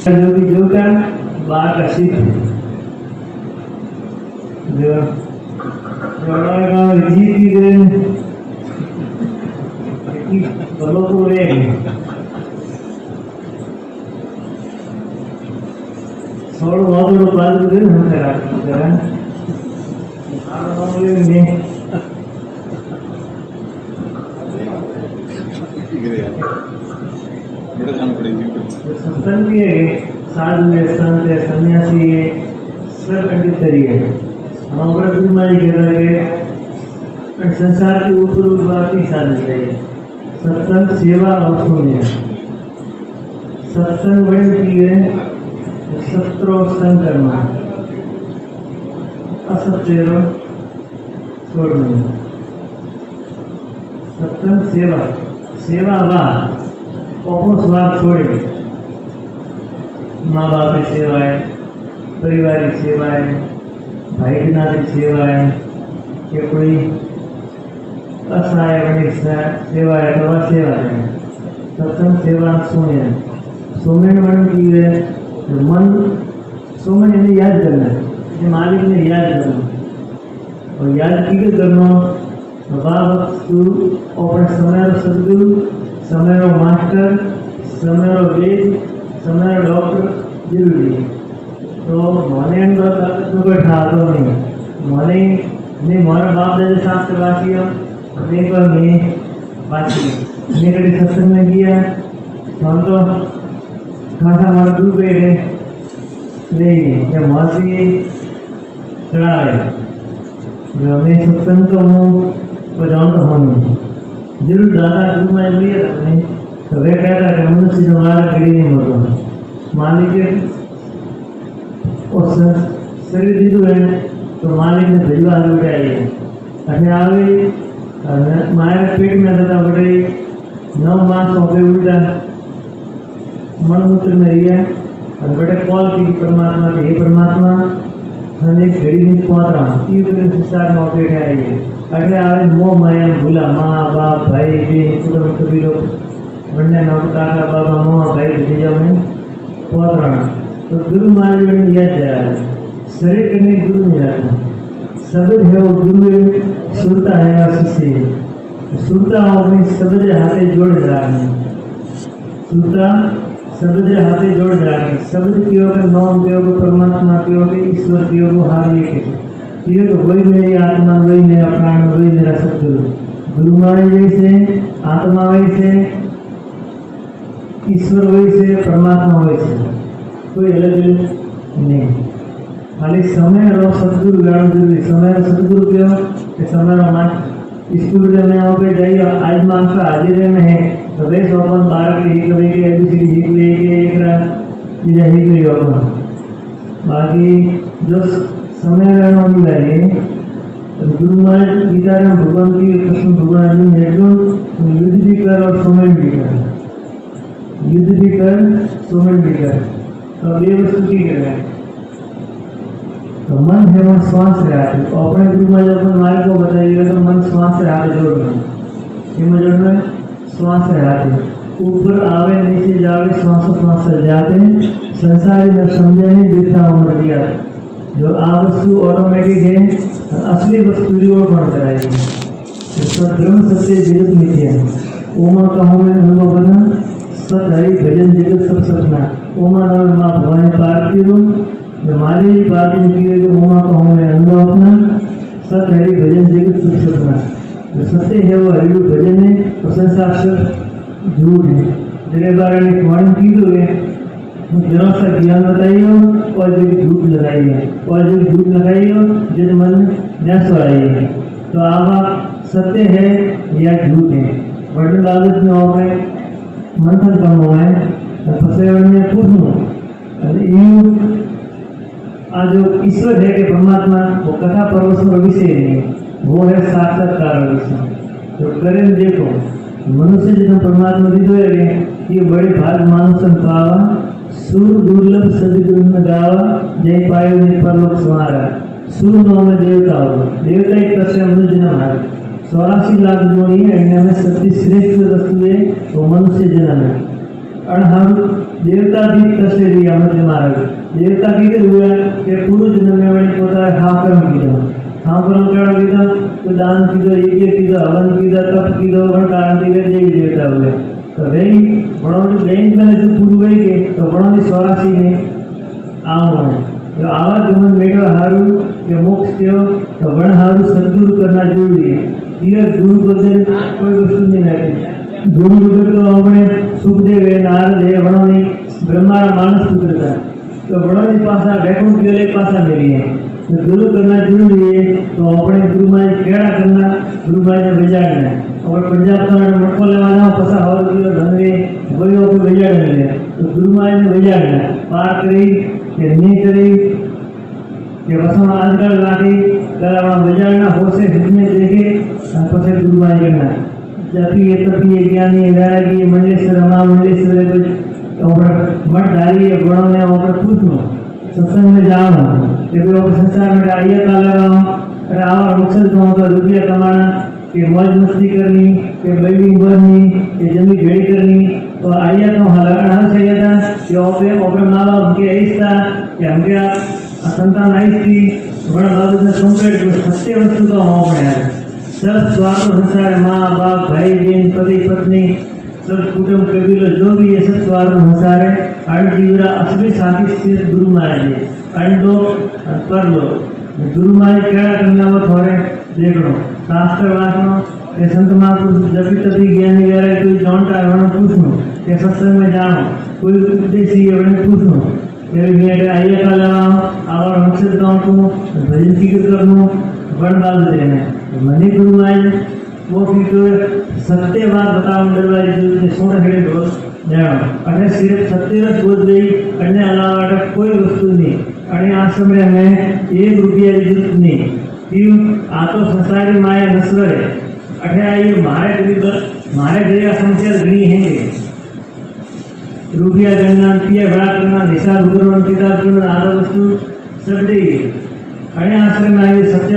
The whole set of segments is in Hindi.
जो भी जो का बाहर का सीख जो जो जी की गए बोलो तो रे सोलो वालों को बात करें हम करा ने संत भी है साधु है संत है सन्यासी है सब कंडितरी है हमारा बीमारी के लगे संसार के ऊपर बात ही साधु है सत्संग सेवा और पुण्य सत्संग बड़ी की है सत्रो संग करना असत्य छोड़ना सत्संग सेवा सेवा वाह और स्वार्थ छोड़े माँ बाप की सेवा है परिवार की सेवा है भाई बहना की सेवा है या कोई असहाय बनी सेवा है तो वह सेवा है सत्संग सेवा सोमन सोमन मन की है तो मन सोमन यानी याद करना है मालिक ने याद करना और याद की करना वाह वस्तु और समय सदगुरु समय मास्टर समय वेद समय डॉक्टर जरूरी है तो મને તો કોઈ ઠાતો નહીં મને મેં મારા બાપ દાદા શાસ્ત્ર વાંચ્યો એક વાર મેં વાંચી મેં કદી સત્સંગમાં ગયા हम तो खासा मारा दूर गए नहीं जब मासी चढ़ाए जो मैं सत्संग तो हूँ तो जान तो हूँ जरूर दादा गुरु में लिए नहीं तो वे कहता है मनुष्य जो हमारा गड़ी नहीं होता मान लीजिए और शरीर दीदू है तो मालिक ने भेजवा उठाई है अरे आवे माया पेट में था बड़े 9 मास हो गए उल्टा मनमूत्र में रही है और बड़े कॉल की परमात्मा के हे परमात्मा हम एक घड़ी में पहुंच रहा हूँ 3 संसार में पेट आई है अरे आवे मोह माया भूला माँ बाप भाई बहन कुटुंब सभी लोग बनने ना काका बाबा मोह भाई भतीजा में पहुंच रहा हूँ तो गुरु मार्ग में लिया जाए शरीर करने गुरु नहीं जाता शब्द है वो गुरु सुनता है और शिष्य सुनता हो अपनी शब्द हाथे जोड़ रहा है सुनता शब्द हाथे जोड़ रहा है शब्द की ओर नौम की ओर परमात्मा की ओर ईश्वर की ओर हार लेके ये तो वही मेरी आत्मा वही मेरा प्राण वही मेरा सतगुरु गुरु महाराज वैसे आत्मा वैसे ईश्वर वैसे परमात्मा वैसे कोई अलग नहीं खाली समय और सतगुरु गाड़ जरूरी समय और सतगुरु क्यों कि समय और स्कूल में यहाँ पे जाइए आज मांग का हाजिर में है तो वे सोपन 12 के ही कभी के एबीसीडी ही लेके एक चीज़ें ही करी होगा बाकी जो समय रहना मिला है गुरु महाराज गीता में भगवान की कृष्ण भगवान अर्जुन अर्जुन युद्ध भी कर और सोमन भी कर युद्ध भी कर सोमन भी कर तो ये वस्तु की है तो मन है वो श्वास से आते तो अपने गुरु में जब मार्ग को बताइएगा तो मन श्वास से आते जोड़ना क्यों जोड़ना श्वास से आते ऊपर आवे नीचे जावे श्वास श्वास से जाते संसारी में समझे नहीं दिखता उम्र दिया जो आ वस्तु ऑटोमेटिक है असली वस्तु की ओर बढ़ कराएगी इसका ब्रह्म सत्य जगत मिथ्या ओमा कहूँ मैं अनुभव बना सत हरि भजन जगत सब सपना ओमा नाम माँ भवानी पार्टी रूम हमारी बात की है जो ओमा कहूँ मैं अनुभव अपना सत हरि भजन जगत सब सपना जो सत्य है वो हरिडू भजन है और संसार सब झूठ है मेरे बारे में वर्णन की तो है जरा सा ज्ञान बताइए और जो झूठ लगाइए और जो झूठ लगाइए जिस मन न सोइए तो आप सत्य है या झूठ है वर्णन लालच में हो गए मंथन कम हुआ है फंसे में पूछूं जो ईश्वर है कि परमात्मा वो कथा परवश विषय नहीं वो है साक्षात्कार विषय तो करें देखो मनुष्य जितना परमात्मा दीदो है ये बड़े भाग मानुषन पावा सुर दुर्लभ सदगुरु में गावा जय पायो ने परलोक समारा सुर नौ में देवता होगा देवता एक तरह से मनुष्य जन्म है 84 लाख जोड़ी है इनमें सबसे श्रेष्ठ वस्तु है वो मनुष्य जन्म है अणहारू देवता भी कष्ट दिया मध्य मार्ग देवता की हुआ कि पूर्व जन्म में मैंने पोता हाँ कर्म किया हाँ कर्म क्या किया तो दान किया यज्ञ किया हवन किया तप किया वह कारण किया देवी देवता हुए तो वही बड़ों जो बैंक में जो पूर्व गई के तो बड़ों की स्वराशी में आओ जो आवाज गमन मेघ हारू के मोक्ष के तो वन हारू सदगुरु करना जरूरी है ये गुरु बदल कोई वस्तु नहीं रहती गुरु बदल तो अपने सुखदेव है नारद है वनों ने ब्रह्मा मानस पुत्र था तो वनों की पासा वैकुंठ के लिए पासा मेरी है तो गुरु करना जरूरी है तो अपने गुरु माई केड़ा करना गुरु माई ने बजाड़ना और पंजाब का मटको लेवाना पसा और धंधे वही ओके बजाड़ने तो गुरु माई ने बजाड़ना पार करी के नहीं करी के वसम आजकल लाठी कलावा बजाड़ना हो से हितने देखे पसे गुरु माई करना जबकि ये तभी ये ज्ञानी वैरागी मंडलेश्वर माँ मंडलेश्वर कुछ और मठ डाली है गुणों ने और पूछो सत्संग में जाओ कि वो संसार में आइए काला अरे आवा मकसद तो होगा रुपया कमाना कि मौज मस्ती करनी कि बिल्डिंग बननी कि जमीन भेड़ी करनी तो आइए तो हलाना चाहिए था कि ओपे माँ बाप के ऐसा कि हमके संतान आई थी बड़ा बाबू ने कंप्लीट जो सत्य वस्तु तो हो गया सब स्वार्थ संसार माँ बाप भाई बहन पति पत्नी सब कुटुंब कबीलो जो भी ये सब स्वार्थ संसार है अण जीवरा असली साथी स्थिर गुरु महाराज जी अण लो पर लो गुरु महाराज क्या करना वो थोड़े देख लो शास्त्र वाचनो के संत महापुरुष जब तभी ज्ञानी वगैरह कोई जानता है वरना पूछो के सत्संग में जाओ कोई उद्देश्य है वरना पूछो ये मेरे आइए का लगाओ और मकसद गाँव को भजन फिक्र करनो बन डाल देना मनी गुरु महाराज वो फिर सत्य बात बताओ दरबारी जो सोना हेड दोस्त जाओ अरे सिर्फ सत्य रस बोल गई अन्य अलावा कोई वस्तु नहीं अरे आश्रम में हमें 1 रुपया की जरूरत नहीं क्यों आ तो संसारी माया नस्वर है अरे आइए मारे गए समस्या घनी है रुपया गणना पिया बड़ा करना हिसाब करना किताब करना आधा वस्तु सब दे अरे आश्रम में आइए सत्य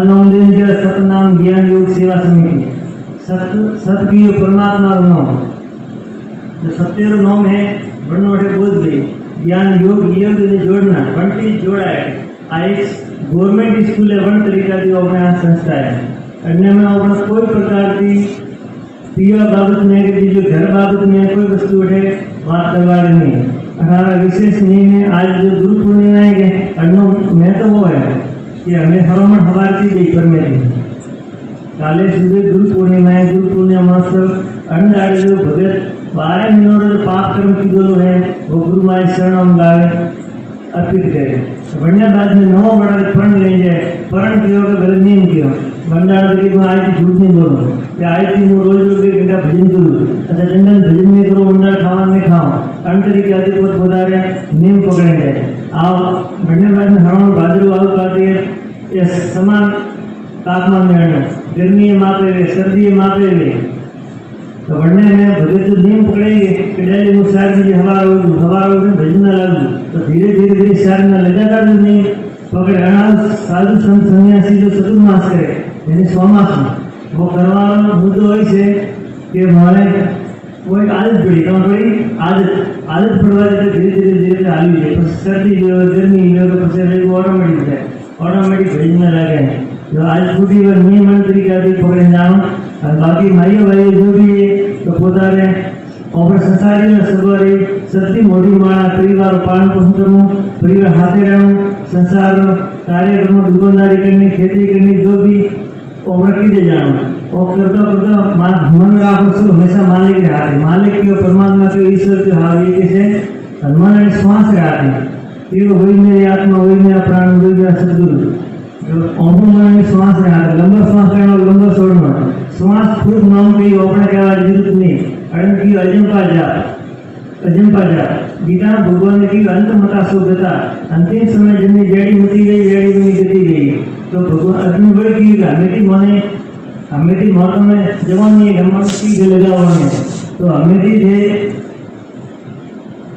नाम देने सतनाम ज्ञान योग सेवा समिति सत की परमात्मा नाम जो सत्य नाम है बड़े बड़े बोध गई ज्ञान योग योग ने जोड़ना बंटी जोड़ा है आज गवर्नमेंट स्कूल है वन तरीका की अपना संस्था है अन्य में अपना कोई प्रकार की पीवा बाबत में कि जो घर बाबत में कोई वस्तु उठे बात करवा नहीं हमारा विशेष नहीं है आज जो गुरु पूर्णिमा है अन्नो में तो वो है कि हमें हरोमन हमारी चीज पर में काले सुबह गुरु पूर्णिमा है गुरु पूर्णिमा महोत्सव अन्न आड़े जो भगत 12 मिनट जो पाप कर्म की दोनों है वो गुरु माई शरण गावे अर्पित करे बढ़िया बाद में 9 बड़ा पढ़ ले जाए पढ़ किया गलत नहीं किया बंडार तरीके में आज झूठ नहीं बोलो कि आज थी वो रोज रोज 1 घंटा भजन करूँ अच्छा जंगल भजन नहीं करो बंडार खावा नहीं खाओ अन्न तरीके आदि बहुत बता रहे नियम पकड़ेंगे आप बढ़िया बाद में हरण भाद्र वाल पाते ये समान तापमान में रहना गर्मी मापे हुए सर्दी मापे हुए तो बढ़ने में भगत जो नियम पकड़ेंगे कि डेली वो शहर में हवा रोज में भजन न लागू तो धीरे धीरे शहर में लगातार जो नहीं पकड़े साधु संत सन्यासी जो चतुर्मास करे यानी 100 मास में वो करवाना मुद्दो ऐसे कि हमारे वो एक आदत पड़ी कहाँ पड़ी आदत पड़वा देते धीरे धीरे हाली है तो सर्दी जो गर्मी जो तो पसे वो ऑटोमेटिक भजन लगे जो आज छुट्टी पर नियम तरीका पकड़े जाओ और बाकी भाई भाई जो भी है तो पोता रहे और संसारी में सगवारी सत्य मोटी माणा परिवार पालन पोषण करूँ परिवार हाथे रहूँ संसार कार्य करूँ दुकानदारी करनी खेती करनी जो भी और दे जाऊँ और करता मन राखो सब हमेशा मालिक के हाथ मालिक के परमात्मा के ईश्वर के हाथ ये कैसे मन श्वास रहते ये वही मेरी आत्मा वही मेरा प्राण वही मेरा सदगुरु मन श्वास रहता लंबा श्वास लेना लंबा छोड़ना श्वास फूट नाम की ओपना के बाद जरूरत नहीं अरण की अजंपा जा गीता भगवान ने की अंत मता शुद्धता अंतिम समय जिनमें जड़ी मती गई जड़ी में गति गई तो भगवान अर्जुन बड़े की हमें माने हमें मौत में जवान नहीं गमन की लगा हुआ तो हमें थे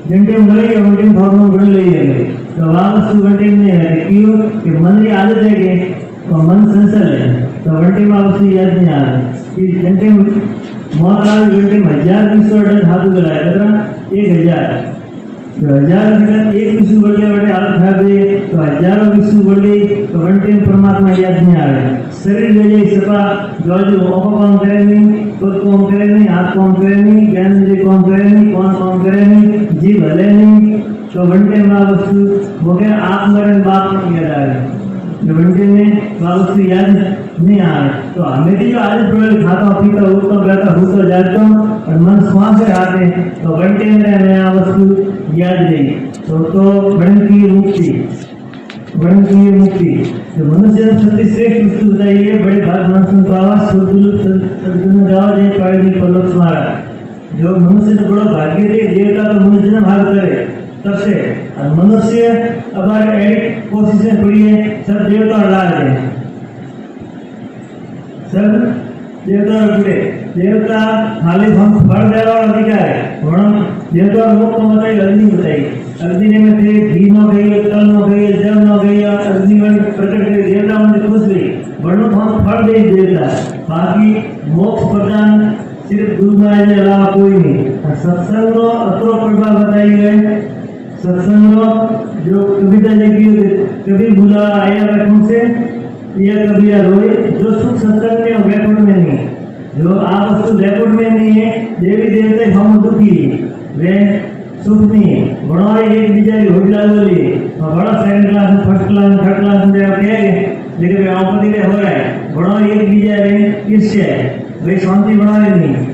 घंटे में गए घंटे में भाव में बढ़ ले गए तो वापस घंटे में है क्यों कि मन की आदत है कि तो मन संसल है तो घंटे में वापस याद नहीं आ रहा कि घंटे में मोहनलाल घंटे में 1000 अटन हाथू गलाय कतरा 1000 तो 1000 एक विषु बढ़ गया बड़े हालत खा गए तो हजारों विषु बढ़ गई तो घंटे में परमात्मा याद नहीं आ रहे शरीर ले जाए सपा जो ओको काम करे नहीं खुद काम करे नहीं हाथ काम करे नहीं ज्ञान जी काम करे नहीं कौन काम करे नहीं जीव हले नहीं तो घंटे में वस्तु वगैरह आप मरण बाप नहीं याद आ रहे घंटे में वस्तु याद नहीं आ रहे तो हमें भी जो आज प्रयोग खाता पीता उठता बैठा होता जाता और मन श्वास से आते तो घंटे में नया वस्तु याद नहीं तो वर्ण की मुक्ति तो मनुष्य सबसे श्रेष्ठ वस्तु बताइए बड़े भाग मन पावा सदगुण जाओ जे पाई पलक मारा जो मनुष्य से बड़ा भाग्य दे देवता तो मनुष्य ने भाग करे तब से और मनुष्य अगर एक कोशिश में पड़ी है सब देवता हटा दे सब देवता रुके देवता खाली हम फल देवा अधिकार है वर्ण देवता लोग को बताई अग्नि बताई अग्नि ने में थे घी न गई तल न गई जल न गई अग्नि में प्रकट कर देवता में खुश गई वर्ण हम फल दे देवता बाकी मोक्ष प्रदान सिर्फ गुरु महाराज के अलावा कोई नहीं सत्संग अतो प्रभाव बताई है सत्संग जो कविता लिखी कभी भूला आया रखने से यह कभी रोए जो सुख सत्संग में रेकॉर्ड में नहीं जो आप वस्तु रेकॉर्ड में नहीं है देवी देवते हम दुखी वे सुख नहीं बड़ा एक बिचारी होटला बोली बड़ा सेकंड क्लास में फर्स्ट क्लास में थर्ड क्लास में आप कह लेकिन वे आपत्ति ले हो रहा है बड़ा एक बिचारे ईर्ष्या है वे शांति बना नहीं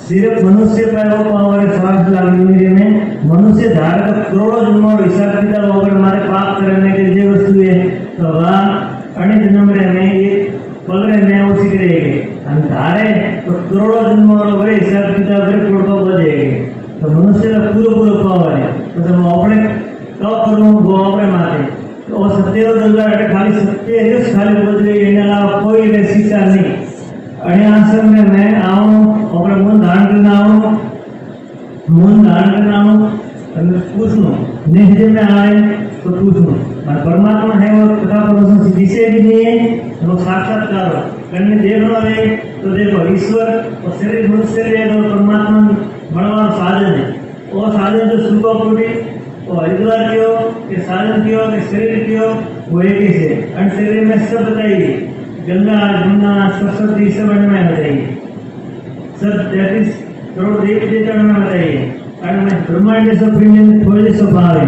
सिर्फ मनुष्य पर वो पावर स्वार्थ लागू में मनुष्य धारक करोड़ों जन्मों हिसाब किताब होकर हमारे पाप करने के लिए वस्तु है तो वह अनेक जन्म में एक पल में वो सीख रहेगी हम धारे तो करोड़ों जन्मों बड़े हिसाब किताब बड़े प्रोटोकॉल हो जाएंगे तो मनुष्य का पूरा पावर है तो जब अपने कब करूँ वो अपने माते तो सत्य दलदार खाली सत्य है खाली बोल रही है अलावा कोई शिक्षा नहीं अने आश्रम में मैं आऊँ और मन धारण करना आऊँ मन धारण करना आऊँ पूछूँ निश्चय में आए तो पूछूँ और परमात्मा है वो कथा प्रवचन से जिसे भी नहीं है वो साक्षात्कार करने देखना है तो देखो ईश्वर और शरीर मनुष्य है तो परमात्मा बड़ा साधन है वो साधन जो सुबह पूरी और हरिद्वार क्यों के साधन क्यों के शरीर क्यों वो एक ही से और शरीर में सब बताइए गंगा जमुना सरस्वती सब में बताइए सब 33 करोड़ देव देवता में बताइए और मैं ब्रह्मांड से पिंड खोज से पावे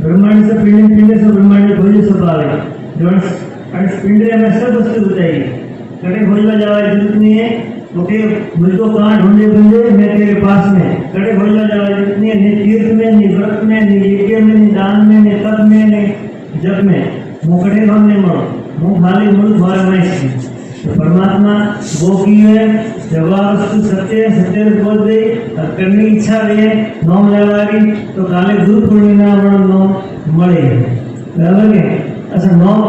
ब्रह्मांड से पिंड से ब्रह्मांड खोज से पावे जो और पिंड में सब वस्तु बताइए कटे खोजवा जावा जरूरत नहीं है ओके मुझको कहाँ ढूंढे बंदे मैं तेरे पास में कटे खोजवा जावा जरूरत नहीं है नहीं तीर्थ में नहीं व्रत में नहीं यज्ञ में नहीं दान में नहीं तप में नहीं जप में मुकड़े हम नहीं मरो मुँह खाली मुड़ द्वारा नहीं तो परमात्मा वो की है जवाब वस्तु सत्य सत्य बोल दे और करने की इच्छा रही है नौम लेवारी तो काले दूध पूर्णिमा वर्ण नौम मरे बराबर है अच्छा नौम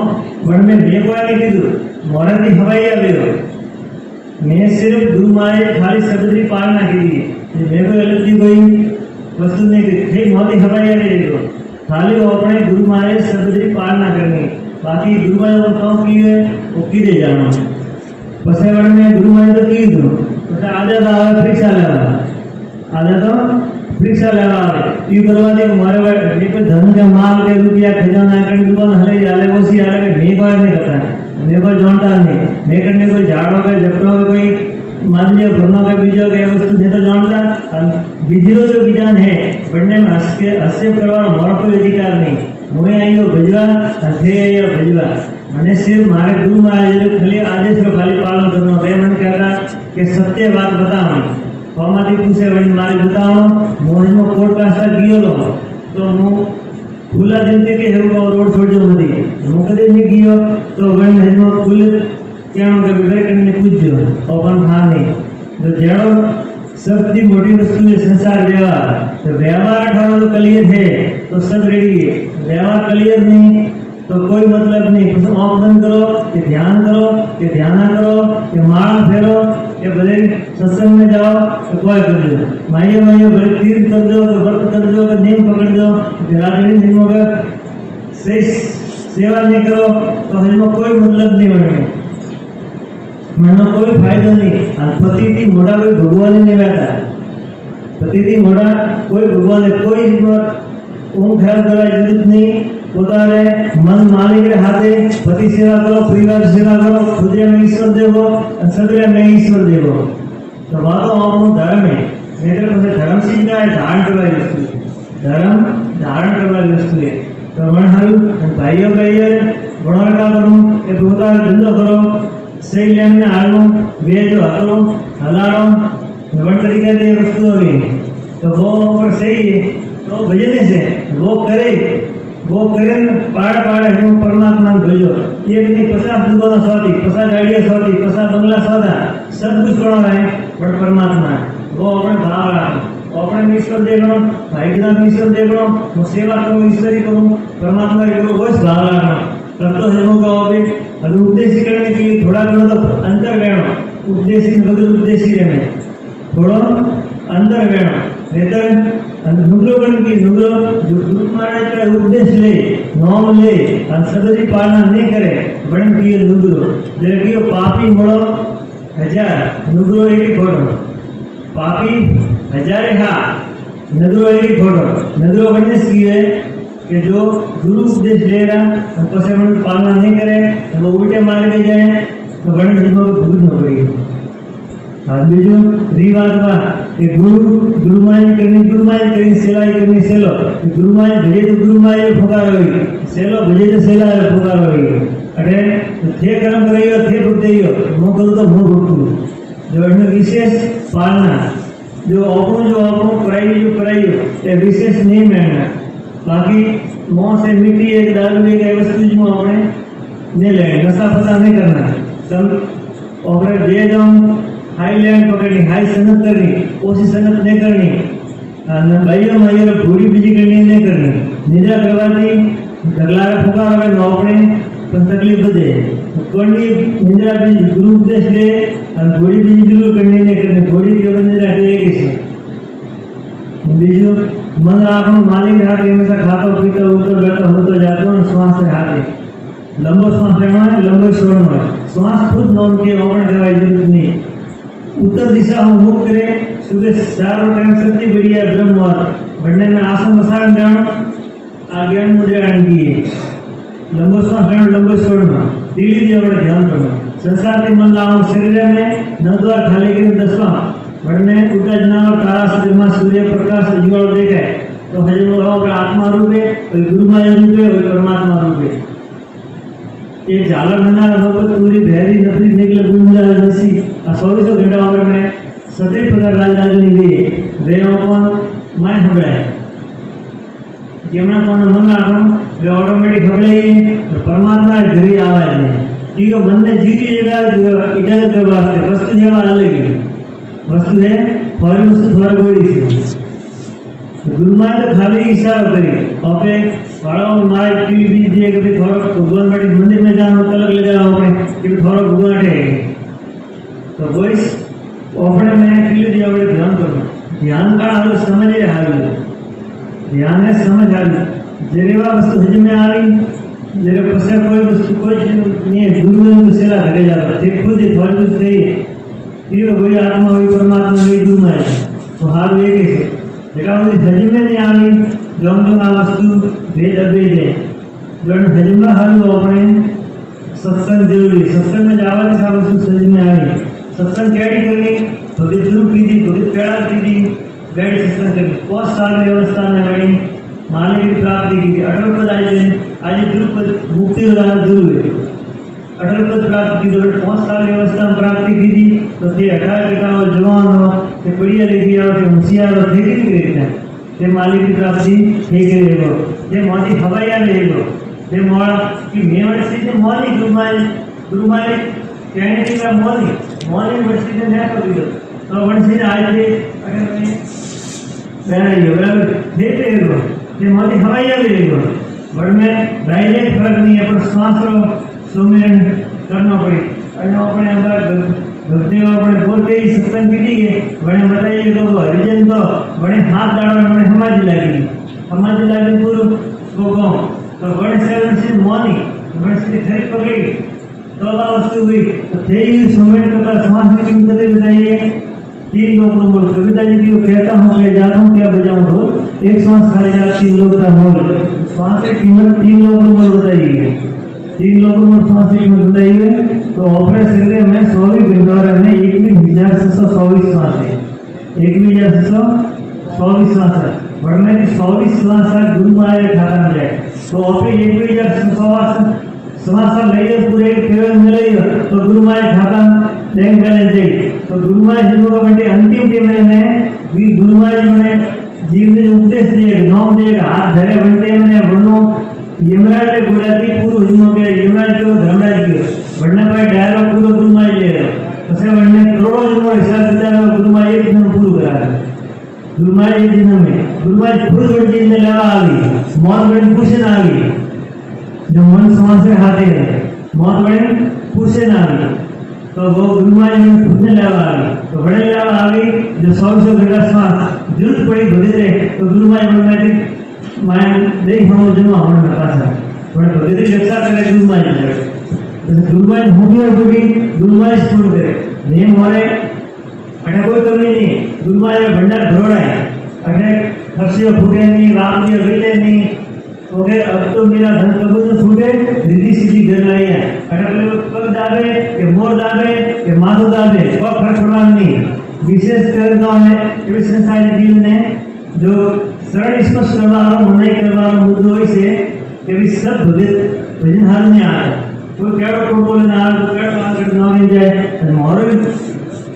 वर्ण में देखो आगे कीधु मोरा की हवाई आ गई मैं सिर्फ गुरु माए खाली शब्द की पालना की थी मेरे को अलग की कोई वस्तु नहीं की ठीक मोती हवाई आ गई खाली वो अपने गुरु माए शब्द की पालना करनी बाकी गुरु माए वो काम की है वो की दे जाना बसे वर्ण में गुरु माए तो की दो तो आजा तो आवे परीक्षा लेवा आजा तो परीक्षा लेवा ये करवा दे हमारे लेकर धन का माल के रुपया खजाना करने दुकान हले जाले वो सी आले के नहीं बाहर नहीं करता है मेरे को जानता नहीं मैं करने कोई झाड़ों का जपड़ों का कोई मान लीजिए ब्रह्मा का बीजों का वस्तु नहीं तो जानता बीजों जो बीजान है बढ़ने में हस्य करवा हमारा कोई अधिकार नहीं मुझे आई हो भजवा थे आइयो भजवा मैंने सिर्फ हमारे गुरु महाराज खाली आदेश का खाली पालन करना वे मन कहता कि सत्य बात बताओ कौमाती पूछे वही मारे बताओ मोहन में कोर्ट का असर कियो लो तो मुँह फूला जिनके के हेरुआ रोड छोड़ जो मदी मुँह कदे नहीं कियो तो वही में फूल क्या उनके विवेक करने पूछ जो अपन खाने तो जेड़ो सबसे मोटी वस्तु है संसार व्यवहार तो व्यवहार अठारह तो क्लियर है तो सब रेडी है व्यवहार क्लियर नहीं तो कोई मतलब नहीं कुछ ऑप्शन करो कि ध्यान करो कि ध्यान करो कि माल फेरो कि भले सत्संग में जाओ तो कोई कर दो माइयो माइयो भले तीर्थ कर दो कि व्रत कर दो कि नियम पकड़ दो कि राजनीति नियमों का सही सेवा नहीं करो तो हमें कोई मतलब नहीं बनेगा मनो कोई फायदो नहीं पति थी मोटा कोई भगवान नहीं बैठा पति थी मोटा कोई भगवान कोई ओम ख्याल करा जरूरत नहीं होता है मन मालिक के हाथे पति सेवा करो परिवार सेवा करो खुद में ईश्वर देवो सदरे में ईश्वर देवो तो बातो हम धर्म है मेरे को धर्म सीखना है धारण करवा धर्म धारण करवा वस्तु है तो मन हारू भाइयों भाइयों बड़ा का करूं ये होता धंधो करो सही लेन में आलो वेज हलो हलालो बड़ तरीके से वस्तु होगी तो वो पर सही है तो भजने से वो करे पाड़ पाड़ हम परमात्मा भेजो ये नहीं 50 दुकान सौदी 50 गाड़ियां सौदी 50 बंगला सौदा सब कुछ बड़ा है पर परमात्मा वो अपने भाव अपने ईश्वर देखो भाई के नाम ईश्वर देखो वो सेवा करो ईश्वरी करो परमात्मा के वो बस भाव रखना तब तो हम का अभी अब उपदेश करने के लिए थोड़ा घणो तो अंतर रहना उपदेश बदल उपदेश रहने थोड़ा अंदर रहना नहीं नुग्रो बन की नुग्रो जो गुरु महाराज का उपदेश ले नाम ले और सदरी पालना नहीं करे बन की नुग्रो जबकि पापी मोड़ो हजार नुग्रो एक फोड़ो पापी हजारे हा नुग्रो एक फोड़ो नुग्रो बनने की है कि जो गुरु उपदेश ले रहा और पसे बन पालना नहीं करे वो उल्टे मार के जाए तो बन जीवों को भूल न पड़ेगी बीजू रिवाज में गुरु करनी सेवा करनी सेलो गुरु माई भजे तो गुरु माई फुकार होगी सेलो भजे तो सेला फुकार होगी अरे थे कर्म करियो थे भुगतियो मुँह करूँ तो मुँह भुगतू जो इनमें विशेष पालना जो अपनों कराइयो ये विशेष नहीं मानना बाकी मुँह से मिट्टी एक दारू एक वस्तु जो अपने नहीं लेंगे नशा पता नहीं करना सब और दे जाऊँ हाई लैंड पकड़नी हाई संगत करनी ओसी संगत नहीं करनी भाइयों भाइयों पूरी बिजी करनी नहीं करनी निद्रा करवाती ढगलारा फुका रहे नौकरी पर तकलीफ बदे करनी निद्रा भी गुरु उपदेश ले और थोड़ी बिजी जरूर करनी नहीं करनी थोड़ी केवल निद्रा के कैसे बीजू मन आपको मालिक हाथ हमेशा खाता पीता उठता बैठता होता जाता और श्वास से हाथ लंबो श्वास लेना है लंबो छोड़ना है श्वास खुद नॉन के ओवन करवाई जरूरत नहीं उत्तर दिशा हम मुख करें सुबह 4 टाइम सबसे बढ़िया ब्रह्म बढ़ने में आसन प्रसारण जानो आज्ञान मुद्रा की लंबो श्वास लेना लंबो छोड़ना धीरे धीरे अपना ध्यान करना संसार के मन लाओ शरीर में नद्वार खाली के 10वां बढ़ने उल्टा जनावर तारा सदमा सूर्य प्रकाश उज्ज्वल देखे तो हजम का आत्मा रूप है और गुरु माया रूप है और परमात्मा रूप है एक झालर बना भगवत पूरी भैरी नफरी निकले गुंजा नसी 24 घंटा ओवर में सदैव प्रकार राजराजनी दी देवों को मैं हबड़े केमना कोन मन आगो वे ऑटोमेटिक हबड़े तो परमात्मा घरी आवे नहीं ठीक है मन ने जीती जगह इधर के वास्ते वस्तु जेवा अलग है वस्तु है फौरी वस्तु फौर गोड़ी से गुरु माय तो खाली इशारा करी ओके बड़ा माय की बीज दिए कभी थोड़ा भगवान बड़ी मंदिर में जाना तलक ले जाओ अपने कि थोड़ा भगवान है तो वॉइस ओपन में की दिया बड़े ध्यान करो ध्यान का हाल समझ ले हाल ध्यान है समझ हाल जेरेवा वस्तु हज में आ रही जेरे पसे कोई वस्तु कोई नहीं गुरु ने सेला घटे जाता ठीक खुद ही थोड़ी कुछ सही ये कोई आत्मा हुई परमात्मा हुई गुरु माय तो हाल ये कैसे देखा मुझे हज में नहीं आ रही जो वस्तु भेद अभेद है जो हजम हल अपने सत्संग जरूरी सत्संग में जावा की सब वस्तु समझ में आ रही सत्संग कैडी करनी भगत शुरू की थी भगत पेड़ा की थी गैड सत्संग करनी 5 साल व्यवस्था में गई मालिक की प्राप्ति की थी अटल पद आज ध्रुपद मुक्ति लगाना जरूर है अटल पद प्राप्त की 5 साल व्यवस्था में प्राप्ति की थी तो थे 18 का और जवान हो ते बढ़िया लेके आओ ते होशियार हो थे कि नहीं ते मालिक की प्राप्ति ठीक रहेगो ते मोदी हवाया रहेगो ते मोड़ा कि मेवड़ से ते मोदी गुरुमाई कहने की मोदी वर्षी ने नहीं कर दिया तो वर्षी ने आज थे अगर मैं योगा देते रहेगो ते मोदी हवाया रहेगो बड़ में डायरेक्ट फर्क नहीं है पर श्वास रो सुमेन करना पड़े और अपने अंदर भक्ति अपने बोलते ही सत्संग की है बड़े बताइए तो हरिजन तो बड़े हाथ डालो बड़े समाधि लगी पूर्व वो गाँव तो बड़े से मौनी बड़े से खरीद पकड़ी तो वस्तु हुई तो थे समेट करता समाज में किन कदे बताइए 3 लोग बोल कविता जी की कहता हूँ मैं जाता हूँ क्या बजाऊँ ढोल एक श्वास खाली जा 3 लोग का बोल श्वास की कीमत 3 लोग बोल बताइए 3 लोग बोल श्वास की कीमत बताइए तो ऑपरेशन शरीर में 24 घंटा में 21,624 श्वास है 21,624 श्वास है बढ़ने की 24 श्वास है गुरु माया खाता में जाए तो ऑपरे 21,624 श्वास लइए पूरे केवल मिले तो गुरु माया खाता बैंक बैलेंस जाए तो गुरु माया जीव का बंटे अंतिम के मैंने भी गुरु माया मैंने जीव ने उपदेश दिए नाम दिए हाथ धरे बंटे मैंने वर्णो यमराज ने गुजराती पूर्व जीवों के यमराज को धर्मराज को बढ़ने पर डायलॉग पूरा गुरु माया ले तो से बढ़ने करोड़ों जीवों हिसाब किताब गुरु माया एक दिन पूरा करा गुरु माया एक दिन में गुरु माया खुद बंटी ने लगा आ गई मौत बड़ी खुश ना आ गई जो मन समाज से हाथे है मौत बड़े पूछे ना आ गई तो वो गुरुमाई में खुदने लगा आ गई तो बड़े लगा आ गई जो 100 घंटा श्वास जरूरत पड़ी भगे थे तो गुरुमाई बनना थी मैं देख हम जमा होने में पासा बड़े भगे थे रक्षा करे गुरुमाई तो गुरुमाई होगी गुरुमाई स्कूल करे नियम हमारे अटे कोई कमी नहीं गुरुमाई में भंडार भरोड़ा है अटे खर्चे फूटे नहीं रात में गईले नहीं ओके अब तो मेरा धन कबूल न छूटे रिद्धि सीधी कर रही है अगर पग दाबे के मोर दाबे के माधु दाबे और फर्क पड़ा नहीं विशेष करना है कि संसार जीव ने जो सरल स्पष्ट करवाना मनाई करवाना मुद्दों से कि भी सब भजन हाल में आ कोई केड़ो कोड बोले ना तो केड़ो आकर ना मिल जाए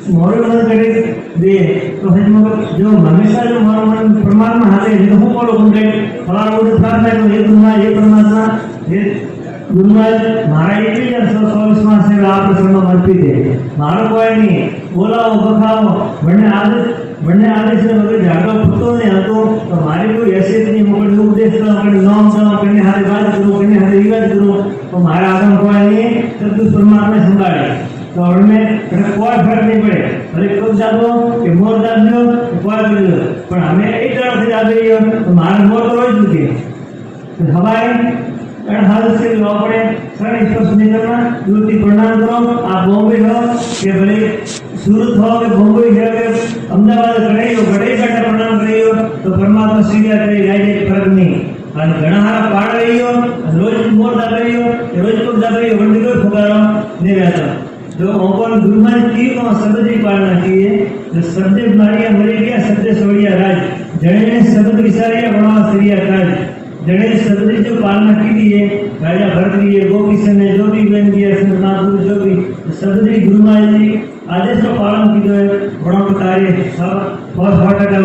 मोरे मन करे दे तो हजम जो हमेशा जो मारो मन परमात्मा हाथे है तो बोलो उनके हमारा वो प्रार्थना है ये परमात्मा ये गुरुमा मारा एक ही 124 मास से आप प्रसन्न समर्पित है मारो कोई नहीं बोला वो बखाओ बढ़ने आदेश से मगर जागो फुटो ने हतो तो हमारी कोई हैसियत नहीं मगर उपदेश करो अपने नाम करो करने हारे बात करो करने हारे रिवाज करो तो हमारा आदम कोई नहीं सब कुछ परमात्मा संभाले तो उनमें कोई फर्क नहीं पड़े भले कब जादो कि मोर जादो कोई कर दो पर हमें एक तरफ से जादे ही तो हमारे मोर तो रोज दुखे तो हमारे हाल से लो पड़े सर इसको सुनने करना दूसरी प्रणाम करो आप बॉम्बे हो कि भले सूरत हो कि बॉम्बे हो कि अहमदाबाद करे हो बड़े घंटा प्रणाम करे हो तो परमात्मा स्वीकार करे जाए फर्क नहीं और घना हारा पाड़ रही हो रोज मोर दाब रही हो रोज को दाब रही हो वंडी को फुकारो नहीं रहता जो ओपन गुरुमान की को शब्द ही पालना चाहिए जो शब्द मारिया मरी गया शब्द सोड़िया राज जड़े ने शब्द विचारिया बड़ा श्रीया काज जड़े शब्द जो पालना की दिए राजा भरत दिए गोपीशन ने जो भी बन दिया संतनाथ जो भी शब्द ही गुरुमान जी आदेश का पालन की है बड़ा कार्य सब बहुत का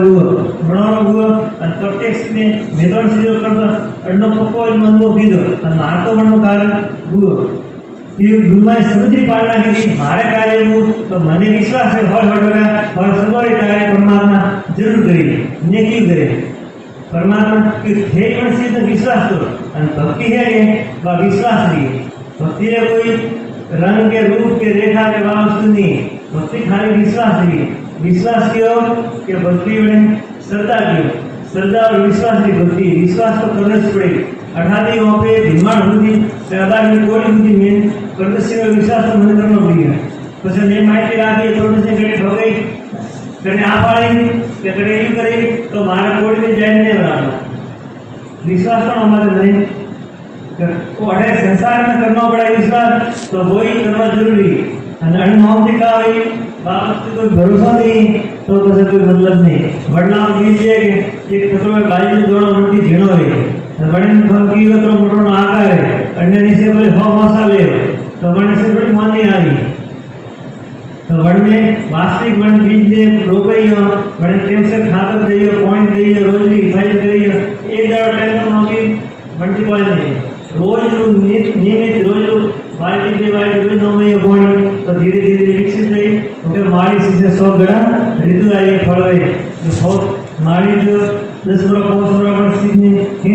बड़ा हुआ और प्रत्यक्ष में मेदन से जो करता अड्डो पक्को मन को की दो और मारतो बनो कार्य हुआ ये गुरुमा समुद्री पालना की हमारे कार्य हो तो मने विश्वास है हर हटोरा और सबरे कार्य परमात्मा जरूर करेगी नेकी करे परमात्मा के थे पर से तो विश्वास करो और भक्ति है ये वह विश्वास नहीं भक्ति है कोई रंग के रूप के रेखा के वास्तु नहीं भक्ति खाली विश्वास नहीं विश्वास क्यों कि भक्ति में श्रद्धा क्यों श्रद्धा और विश्वास की भक्ति विश्वास तो करना पड़ेगी अठादी वहाँ पे डिमांड होती सरदार में कोई होती मेन प्रदर्शन में विश्वास तो मन करना पड़ेगा तो जब मैं माइक लगा के प्रदर्शन करे हो गई करने आप आएंगे क्या करे यूँ करेंगे तो हमारा कोई में जैन नहीं बना विश्वास तो हमारे नहीं वो अठे संसार में करना पड़ा विश्वास तो वही करना जरूरी है अनुभव दिखा हुई बात कोई भरोसा नहीं तो कैसे कोई मतलब नहीं वरना आप लीजिए कि एक खतरों में बाजी में दोनों रोटी झीणो है बड़े फल की तो मोटो आकार है अन्य नीचे बोले हो मौसा ले तो बड़े से बड़ी मानी आ रही तो बड़ में वास्तविक बन बीज दे रोपई हो बड़े टेम से खातर दे पॉइंट दे रोज की फाइल करी एक दाव टेंशन होगी बनती कोई नहीं रोज नियमित रोज बाल्टी पे बाल्टी रोज 9 महीने पॉइंट तो धीरे धीरे विकसित रही तो माड़ी से 100 गड़ा ऋतु आई फल गई जो बहुत माड़ी जो 10 वर्ष सीखने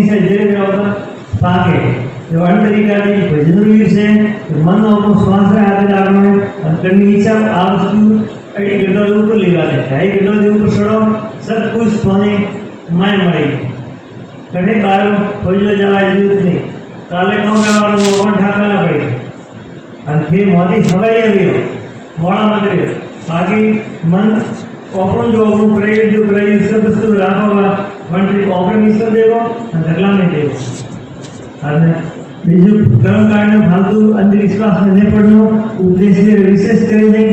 से जेल में होगा पाके जो अन्य तरीका की भजन वीर से मन को श्वास में आते जाने और करनी इच्छा आवश्यक एक गड्ढा ऊपर ले जाते हैं एक गड्ढा ऊपर छोड़ो सब कुछ पाने माय मरे कठे कारण खोज लो जवाब जरूरत नहीं काले कौन का वालों को कौन ठाका ना पड़े અને તે મોદી સવાઈ આવ્યો મોડા મંદિરે બાકી મન ઓપન જો આપણું પ્રેરિત જો પ્રેરિત सब वस्तु રાખવા મંત્રી ઓપન ઈશ્વર દેવો અને ધરલાને દેવો અને બીજું કર્મકાંડનો ફાલતુ અંધવિશ્વાસને નહીં પડવું ઉપદેશને વિશેષ કરીને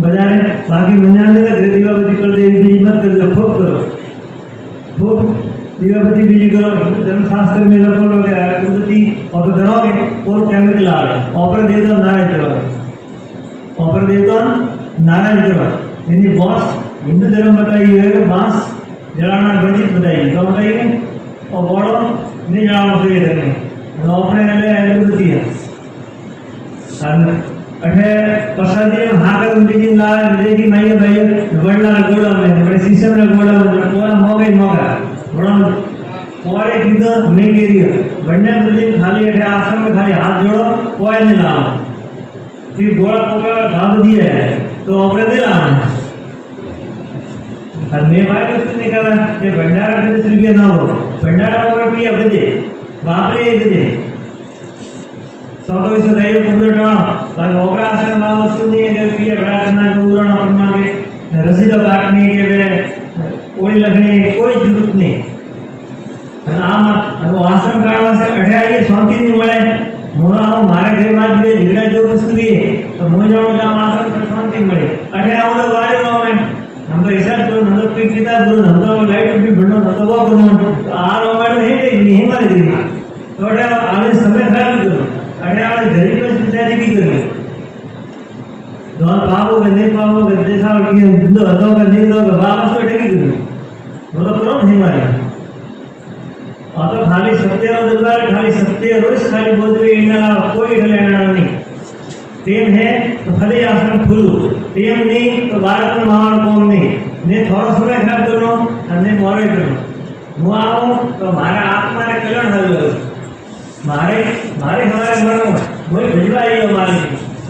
બધાને બાકી મંજાને દીવાબત્તી કરી દેવી બીજી મત કરજો ખૂબ કરો ખૂબ દીવાબત્તી બીજી કરો ધર્મશાસ્ત્ર में લખો કે અગરબત્તી ઓપર કરોगे और केमिकल आ रहा है ऑपर देवता नारायण करो ऑपर देवता नारायण करो यानी बॉस हिंदू धर्म बताइए है कि बांस जलाना वर्जित बताइए तो बताइए और बड़ो नहीं जलाना चाहिए धर्म तो अपने ले अगरबत्ती है अठे प्रसादी हाकर बीजी ला विजय माई भाई वडला गोड़ा में बड़े शीशम रे गोड़ा में पूरा मोगे मोगा बड़ा कोरे कीधो मैं केरी वडने बदले खाली अठे आश्रम में खाली हाथ जोड़ो कोई नहीं लाओ फिर गोड़ा पकड़ दाद दिया है तो अपने दे लाना और मैं भाई कुछ नहीं करा ये भंडारा के सिर्फ ना हो भंडारा पर पिया बजे बाप रे बजे सौतो इसे दाइयो कुंडा और ओकरा आश्रम में वस्तु नहीं है कि पिया बड़ा करना उड़ना पड़ना के रसीद काटने के वे कोई लगने कोई जरूरत नहीं आम आश्रम काढ़वा से अठाई शांति नहीं मिले मोरा मारे घर में भी झगड़ा जो वस्तु है तो मुझे जानो का आश्रम से शांति मिले अठे आओ तो वारे नो में हम तो ऐसा तो हम तो पिता गुरु हम तो लाइट भी बनो तो वो बनो तो आ रो में नहीं मारे दी तो अठे आने समय खराब करो अठे आने गरीब में विचार की करो दोन पाओगे नहीं पाओगे जैसा कि दो का नहीं दो वापस तो अटकी करो वो तो करो नहीं मारे तो खाली सत्य दरबार खाली सत्य रोज खाली बोलते इना कोई लेना नहीं तेम है तो भले आश्रम खुलू तेम नहीं तो भारत में महान कौन नहीं ने थोड़ा समय खराब करो અને મોરે करो હું આવું તો મારા આત્માને કલ્યાણ થયું મારે મારે હમારે મનો કોઈ ભજવાઈ મારે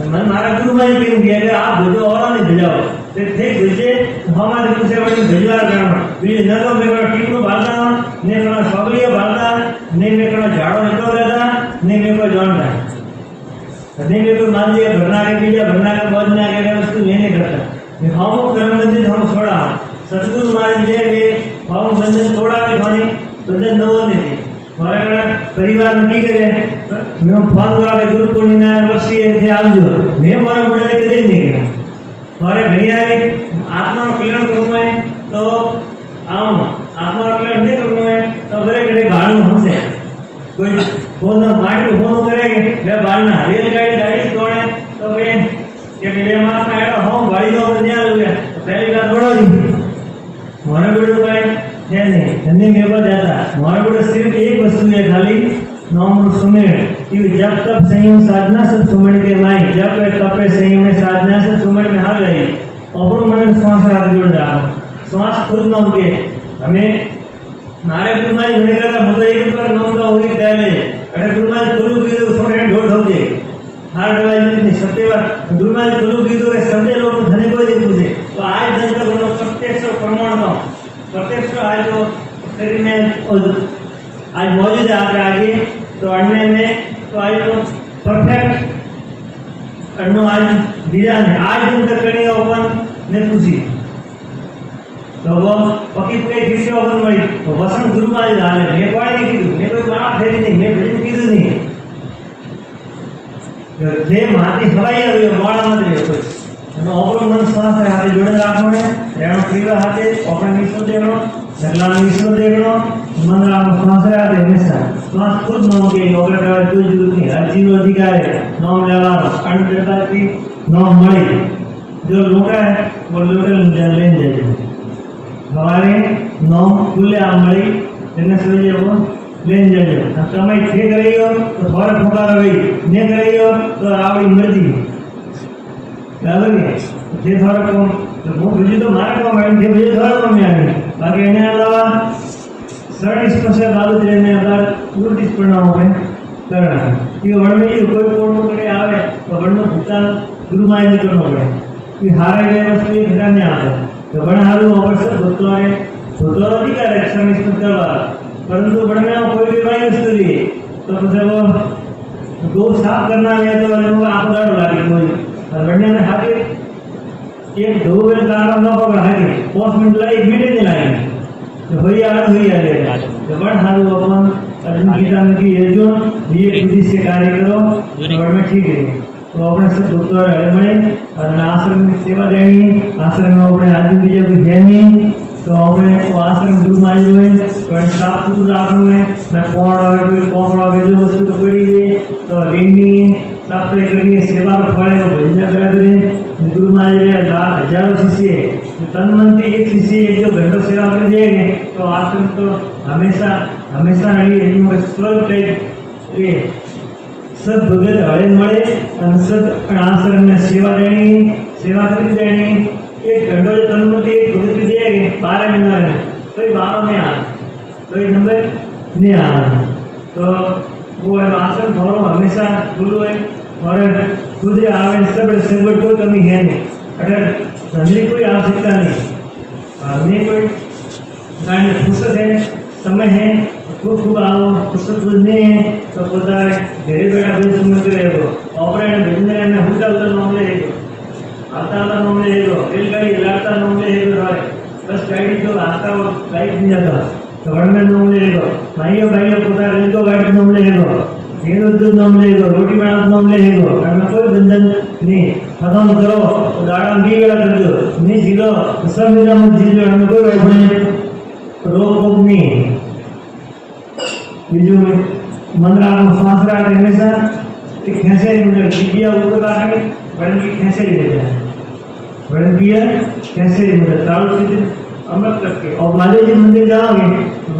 मन मारा गुरु भाई के दिया कि आप भेजो और नहीं भेजाओ तो थे भेजे हमारे दूसरे वाले भेजवा करना भी न तो मेरा टीम को बालना ने मेरा सगलिया बालना ने मेरा झाड़ो निकल रहता ने मेरे जानता ने मेरे मान लिया भरना के बीजा भरना के बोझना के वस्तु नहीं करता हम कर्म बंधन हम छोड़ा सतगुरु मान लिए वे हम बंधन छोड़ा के खाने बंधन न होने थे हमारा परिवार नहीं करे मैं फोन वाले गुरु पूर्णिमा वर्षी थे आवजो मैं मारा बड़े कदे नहीं गया मारे भैया आत्मा कल्याण करना है तो आओ आत्मा कल्याण नहीं करना है तो बड़े कदे गाड़ू हमसे कोई फोन मार के फोन करेंगे मैं बालना रेलगाड़ी गाड़ी तोड़े तो भाई कि मेरे मां का है हम गाड़ी दो बनिया हो गया पहली बात बड़ो जी मारे बड़ो भाई है नहीं धन्य मेरे को जाता हमारे को सिर्फ एक वस्तु है खाली नाम सुमेर कि जब तक संयम साधना सब सुमेर के माई जब तपे संयम में साधना सब सुमेर में हार गई और मन श्वास हाथ जोड़ जाओ श्वास खुद नाम के हमें मारे गुरुमाई होने का मतलब एक बार नाम का होगी पहले अरे गुरुमाई गुरु की तो थोड़े ढोल हो गए हार दवाई नहीं सत्यवाद गुरुमाई गुरु की तो सबसे लोग धने को दे तुझे तो आज दिन तक उन्होंने प्रत्यक्ष प्रमाण का प्रत्यक्ष आज जो शरीर में आज मौजूद है आपके आगे तो अड़ने में तो आज तो परफेक्ट अड़नो आज दिया है आज दिन तक करी ओपन ने पूछी तो वो पकी पे किसी ओपन मरी तो वसंत गुरु का डाले मैं कोई नहीं कीधु मैं कोई बात फेरी नहीं मैं भजन कीधु नहीं जे माती हवाई हुई मोड़ा मत रहे कोई અને ઓપરો મન શ્વાસ હાથે જોડે રાખવાનો એનો ક્રિયા હાથે ઓપન વિશ્વ દેવાનો જગલા વિશ્વ દેવાનો मन राम श्वास हाथे हमेशा श्वास खुद नाम के ओकरा का कोई जरूरत नहीं हर चीज अधिकार है नाम लेवा अन्न देता की नाम मळे जो लोटा है वो लोटा ले जाए हमारे नाम खुले आ मळे એને સમજે वो लेन जाए समय थे करियो तो थोड़ा ठोका रही ने करियो तो आवड़ी मर्जी बराबर है जे थोड़ा को तो वो बुझी तो मारे को मैडम जे बुझी थोड़ा को में आगे बाकी एने अलावा सरल स्पर्श बाबत रहने अगर उल्टी परिणाम है करना ये वर्ण में कोई कोण करे आवे तो वर्ण में भूतान गुरु माय नहीं करना पड़े कि हारे गए वस्तु ये घटा नहीं आता तो वर्ण हारू अवश्य भूतो है भूतो अधिकार है समय स्पर्श करवा परंतु वर्ण में कोई भी वायु वस्तु ली तो फिर वो गौ साफ करना है तो आपको दाड़ो लागे कोई और बढ़ने में हाके एक दो बेल कारण न पकड़ हाके 5 मिनट लाई 1 मिनट नहीं लागे तो होई आ ले तो बड़ हारू अपन अर्जुन गीता में की अर्जुन ये बुद्धि से कार्य करो और में ठीक है तो अपने सब डॉक्टर हड़े बने और आश्रम में सेवा देनी आश्रम में अपने आदमी बीजे कोई है नहीं तो अपने आश्रम गुरु माई हुए और साफ सुथरा रखना है मैं कोड़ और कोई कोपड़ा के जो वस्तु तो पड़ी है तो लेनी साफ करनी सेवा को फड़े को भजन करा करें गुरु माई रे हजारों शिष्य तन मन के एक शिष्य एक जो घंटों सेवा कर देंगे तो आश्रम तो हमेशा हमेशा नहीं स्वर्ग टाइप ये सब भगत हड़े मड़े और सब आश्रम में सेवा देनी सेवा कर देनी एक घंटों जो तन मन के एक भगत के देंगे 12 महीना में कोई 12 में आ कोई नंबर नहीं आ तो वो आश्रम थोड़ा हमेशा गुरु है और खुद आवे सब संगत कोई कमी है नहीं अगर धंधे कोई आवश्यकता नहीं नहीं कोई गाड़ी फुर्सत है समय है खूब खूब आओ फुर्सत कुछ नहीं है तो पता है घरे बैठा भी सुनते रहेगा ऑपरेटर बिजनेस में हुटा उधर मामले है आता मामले है रेलगाड़ी इलाका मामले है बस गाड़ी जो आता वो लाइट नहीं जाता गवर्नमेंट मामले है भाइयों पता रेलको गाड़ी मामले है ಏನು ಉದ್ಯೋಗ ನಮ್ಮಲೆ ಇದು ರೋಟಿ ಮಾಡೋದು ನಮ್ಮಲೆ ಇದು ನನ್ನ कोई बंधन नहीं खत्म करो दाड़ा भी वेला कर दो नहीं जीलो सब मेरा मत जीलो हमें कोई अपने रोक टोक नहीं बीजू मंदरा में सांस रहा हमेशा कैसे मुझे दिया ऊपर आके बड़न की कैसे ले जाए बड़न किया कैसे मुझे ताल से अमृत करके और माले जी मंदिर जाओगे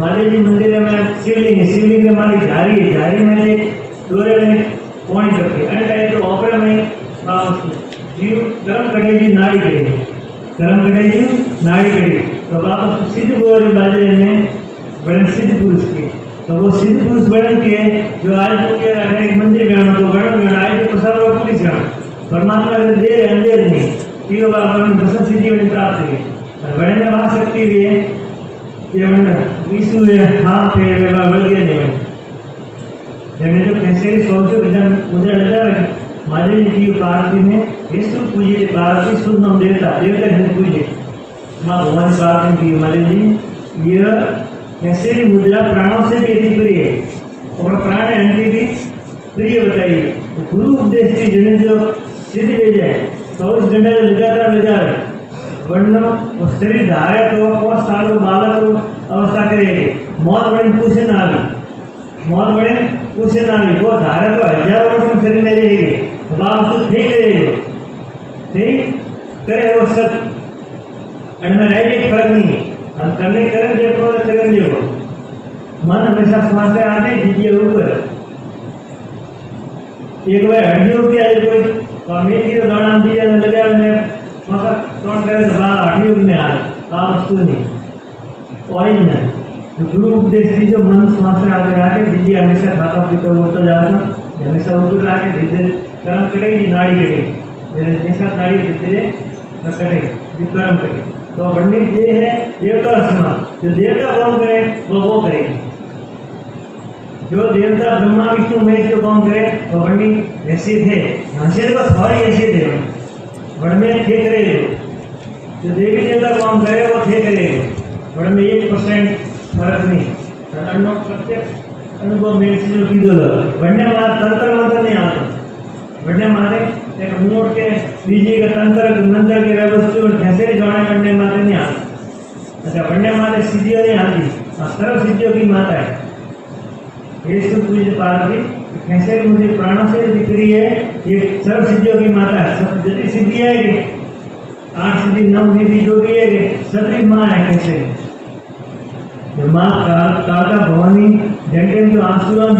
माले जी मंदिर में शिवलिंग में माली झारी में डोरे में पॉइंट करके अरे टाइप तो ऑपरे में जीव गरम करेगी नाड़ी करेगी तो वापस सिद्ध गोरी बाजे में बड़े सिद्ध पुरुष के तो वो सिद्ध पुरुष बड़न के जो आज के एक मंदिर में तो बड़न में आज के प्रसाद और पुलिस का परमात्मा के दे अंधेर नहीं तीनों बार दर्शन सिद्धि में प्राप्त हुई बड़े में आ सकती है ये विष्णु हाँ पे बढ़ गया नहीं मैंने जो कैसे सोचो मुझे लगा माले की पार्वती में विष्णु पूजे पार्वती शुद्ध नाम देवता हिंद पूजे माँ भगवान पार्वती की माले जी ये कैसे भी मुद्रा प्राणों से भी इतनी प्रिय है और प्राण एंटी भी प्रिय बताइए गुरु उपदेश की जिन्हें जो सिद्धि ले जाए 24 घंटे लगातार ले जा रहे वर्ण शरीर धारे तो और सालों बालक अवस्था करेगी मौत बड़े पूछे ना वो धारे तो 1000 वर्ष में शरीर में रहेगी बाप उसको ठीक करे वो सब एक फर्क नहीं हम करने करें देखो मन हमेशा समाज से आने दीजिए ऊपर एक बार हड्डियों की आई कोई मेरे की दौड़ान दिया लगा मगर कौन करे तो बाहर हड्डियों में आ वस्तु नहीं ऑयल में तो गुरु उपदेश की जो मन समाज से आके दीजिए हमेशा खाता पीता बोलता जाता हमेशा ऊपर आके धीरे कर्म करेगी नाड़ी करेगी जैसा नाड़ी धीरे करेगी कर्म करेगी तो पंडित ये है देवता समाज जो देवता कौन करे वो करेगी जो देवता ब्रह्मा विष्णु महेश जो कौन करे वो पंडित ऐसे थे हंसे को थोड़ी ऐसे थे बड़ में थे करेगा जो देवी देवता कौन करे वो थे करेगा बड़ में 1% फर्क नहीं प्रत्यक्ष अनुभव मेरे से जो की दो बढ़ने वाला तंत्र मंत्र नहीं आता बढ़ने मारे एक मोड़ के बीजे का तंत्र मंत्र के वस्तु कैसे जोड़े बढ़ने मारे नहीं आता अच्छा बढ़ने मारे सिद्धियों नहीं आती सर्व सिद्धियों की माता है ये पूज्य पार्वती कैसे मुझे प्राणों से दिख रही है ये सर्व सिद्धियों की माता है सब जितनी सिद्धि है 8 सिद्धि 9 सिद्धि जो भी है सभी माँ है कैसे माँ काका भवानी जंटे में आंसुरम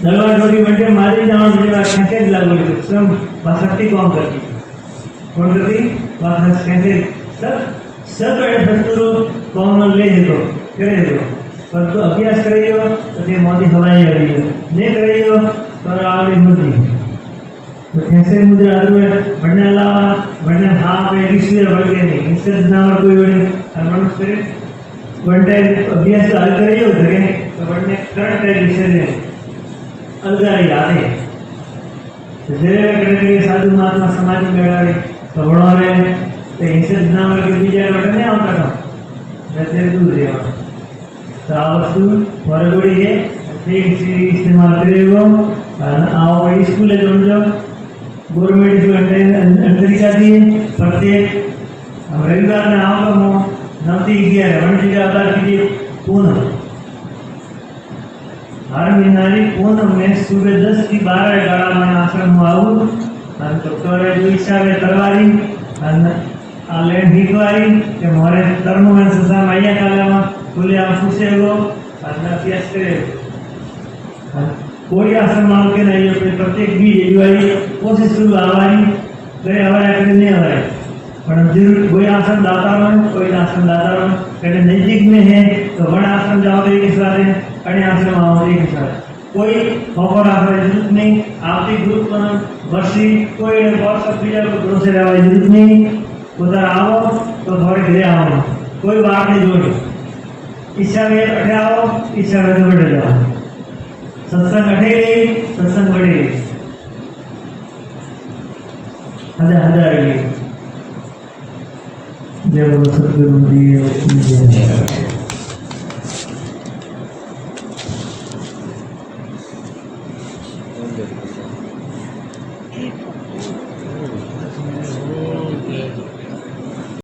दलवा डोरी बंटे मारी जाओ कैसे लागू सब शक्ति कौन करती कैसे सब बड़े शत्रु कौन ले दो करे दो पर तो अभ्यास करियो तो ये मोदी हवाई आ रही है नहीं करियो तो आगे मुद्दी तो कैसे मुझे आदमी बढ़ने अलावा बढ़ने हाँ पे ऋषि बढ़ गए नहीं इससे ना और कोई बड़े मनुष्य बढ़ने अभ्यास हल करियो धरे तो बढ़ने करण टाइप विषय अलगारी आते धीरे कड़े साधु महात्मा समाज में बेड़ा तो बड़ा रहे तो इनसे ना के बीजे बटे नहीं आता था जैसे दूर रहा तो आ वस्तु ಹೊರಗಡೆ ठीक इस्तेमाल करेगो आओ स्कूल जो गवर्नमेंट जो अंतरिका दिए प्रत्येक रविवार में आओ तो 9-11 जगह आधार कीजिए पूनम हर महीनारी पूनम में सुबह 10 થી 12 गाड़ा में आश्रम में आऊँ तो तोरे जो इच्छा है तरवारी लेन हिकवारी के मोरे धर्म में ससा मैया काला में बोले आप पूछे हो अभ्यास करे कोई आश्रम मांग के नहीं है प्रत्येक भी युवाई कोशिश शुरू आवारी गए हमारे कभी नहीं हमारे पर जरूर कोई आश्रम दाता हो कोई आश्रम दाता हो कहीं नजदीक में है तो बड़ा आश्रम जाओ तो एक साथ है कहीं आश्रम आओ तो एक साथ कोई ऑफर आप जरूरत नहीं आपकी ग्रुप वर्षी कोई व्हाट्सएप भी जाओ ग्रुप से रहने जरूरत नहीं उधर आओ तो थोड़े घरे आओ कोई बात नहीं जोड़ी इच्छा में अठे आओ इच्छा में तो बढ़े जाओ सत्संग अठे गई सत्संग बढ़े गई हजार गई जय बोलो सतगुरु जी